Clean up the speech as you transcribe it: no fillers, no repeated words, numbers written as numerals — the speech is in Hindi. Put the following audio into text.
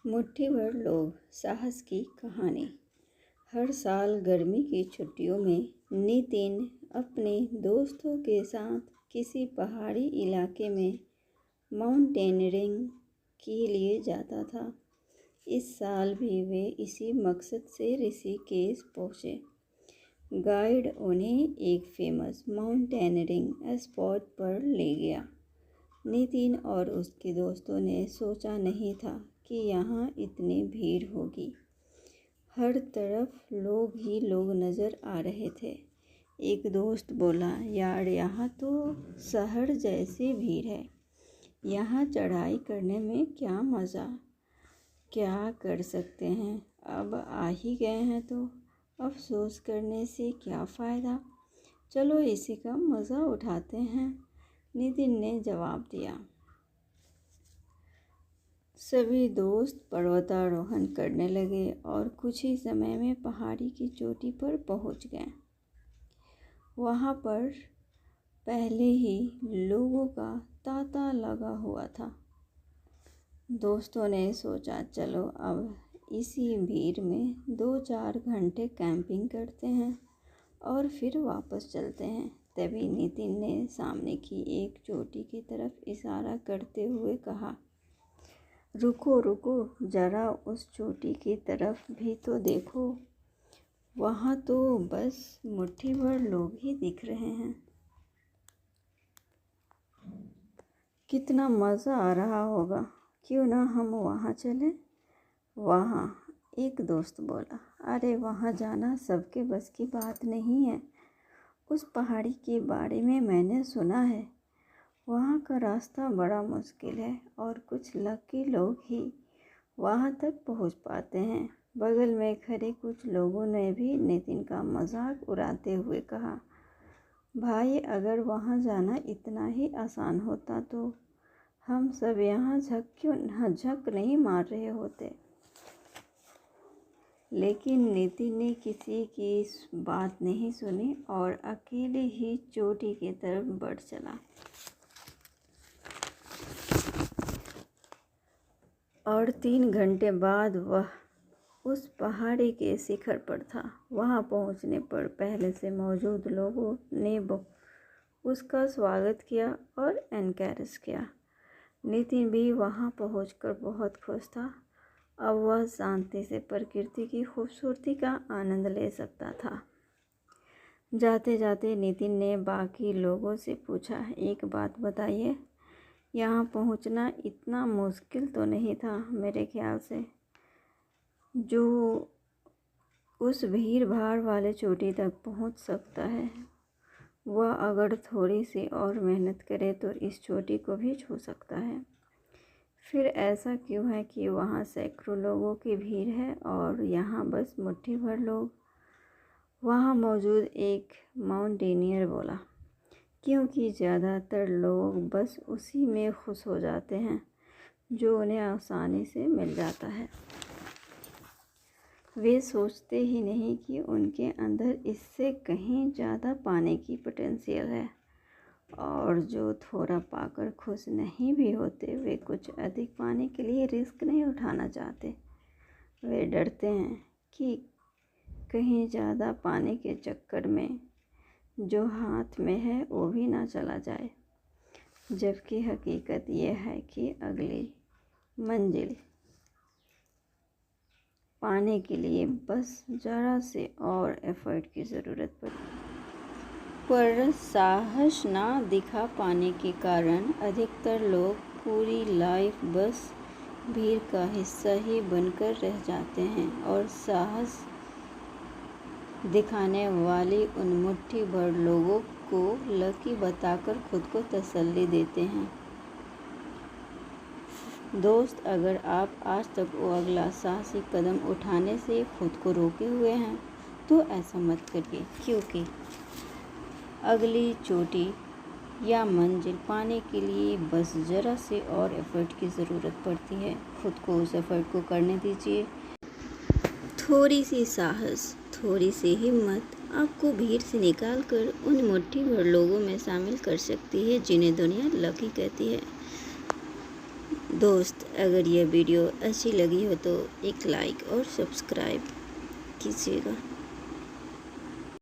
मुट्ठी भर लोग साहस की कहानी। हर साल गर्मी की छुट्टियों में नितिन अपने दोस्तों के साथ किसी पहाड़ी इलाके में माउंटेनियरिंग के लिए जाता था। इस साल भी वे इसी मकसद से ऋषिकेश पहुँचे। गाइड उन्हें एक फेमस माउंटेनियरिंग स्पॉट पर ले गया। नितिन और उसके दोस्तों ने सोचा नहीं था कि यहाँ इतनी भीड़ होगी। हर तरफ लोग ही लोग नज़र आ रहे थे। एक दोस्त बोला, यार यहाँ तो शहर जैसी भीड़ है, यहाँ चढ़ाई करने में क्या मज़ा। क्या कर सकते हैं, अब आ ही गए हैं तो अफसोस करने से क्या फ़ायदा। चलो इसी का मज़ा उठाते हैं, नितिन ने जवाब दिया। सभी दोस्त पर्वतारोहण करने लगे और कुछ ही समय में पहाड़ी की चोटी पर पहुंच गए। वहां पर पहले ही लोगों का तांता लगा हुआ था। दोस्तों ने सोचा, चलो अब इसी भीड़ में 2-4 घंटे कैंपिंग करते हैं और फिर वापस चलते हैं। तभी नितिन ने सामने की एक चोटी की तरफ इशारा करते हुए कहा, रुको रुको, ज़रा उस चोटी की तरफ भी तो देखो, वहाँ तो बस मुट्ठी भर लोग ही दिख रहे हैं। कितना मज़ा आ रहा होगा, क्यों ना हम वहाँ चलें। वहाँ एक दोस्त बोला, अरे वहाँ जाना सबके बस की बात नहीं है। उस पहाड़ी के बारे में मैंने सुना है, वहाँ का रास्ता बड़ा मुश्किल है और कुछ लकी लोग ही वहाँ तक पहुँच पाते हैं। बगल में खड़े कुछ लोगों ने भी नितिन का मजाक उड़ाते हुए कहा, भाई अगर वहाँ जाना इतना ही आसान होता तो हम सब यहाँ झक नहीं मार रहे होते। लेकिन नितिन ने किसी की बात नहीं सुनी और अकेले ही चोटी की तरफ बढ़ चला। और 3 घंटे बाद वह उस पहाड़ी के शिखर पर था। वहां पहुंचने पर पहले से मौजूद लोगों ने उसका स्वागत किया और एनकरेज किया। नितिन भी वहां पहुंचकर बहुत खुश था। अब वह शांति से प्रकृति की खूबसूरती का आनंद ले सकता था। जाते जाते नितिन ने बाकी लोगों से पूछा, एक बात बताइए, यहाँ पहुँचना इतना मुश्किल तो नहीं था मेरे ख्याल से, जो उस भीड़ भाड़ वाले चोटी तक पहुँच सकता है। वह अगर थोड़ी सी और मेहनत करे तो इस चोटी को भी छू सकता है। फिर ऐसा क्यों है कि वहाँ सैकड़ों लोगों की भीड़ है और यहाँ बस मुट्ठी भर लोग। वहाँ मौजूद एक माउंटेनियर बोला, क्योंकि ज़्यादातर लोग बस उसी में खुश हो जाते हैं जो उन्हें आसानी से मिल जाता है। वे सोचते ही नहीं कि उनके अंदर इससे कहीं ज़्यादा पाने की पोटेंशियल है, और जो थोड़ा पाकर खुश नहीं भी होते वे कुछ अधिक पाने के लिए रिस्क नहीं उठाना चाहते। वे डरते हैं कि कहीं ज़्यादा पाने के चक्कर में जो हाथ में है वो भी ना चला जाए। जबकि हकीकत यह है कि अगली मंजिल पाने के लिए बस ज़रा से और एफर्ट की ज़रूरत पड़ती। पर साहस ना दिखा पाने के कारण अधिकतर लोग पूरी लाइफ बस भीड़ का हिस्सा ही बनकर रह जाते हैं और साहस दिखाने वाली उन मुट्ठी भर लोगों को लकी बताकर खुद को तसल्ली देते हैं। दोस्त, अगर आप आज तक वो अगला साहसी कदम उठाने से खुद को रोके हुए हैं तो ऐसा मत करिए, क्योंकि अगली चोटी या मंजिल पाने के लिए बस ज़रा से और एफर्ट की ज़रूरत पड़ती है। खुद को उस एफर्ट को करने दीजिए। थोड़ी सी साहस, थोड़ी सी हिम्मत आपको भीड़ से निकाल कर उन मुट्ठी भर लोगों में शामिल कर सकती है जिन्हें दुनिया लकी कहती है। दोस्त, अगर यह वीडियो अच्छी लगी हो तो एक लाइक और सब्सक्राइब कीजिएगा।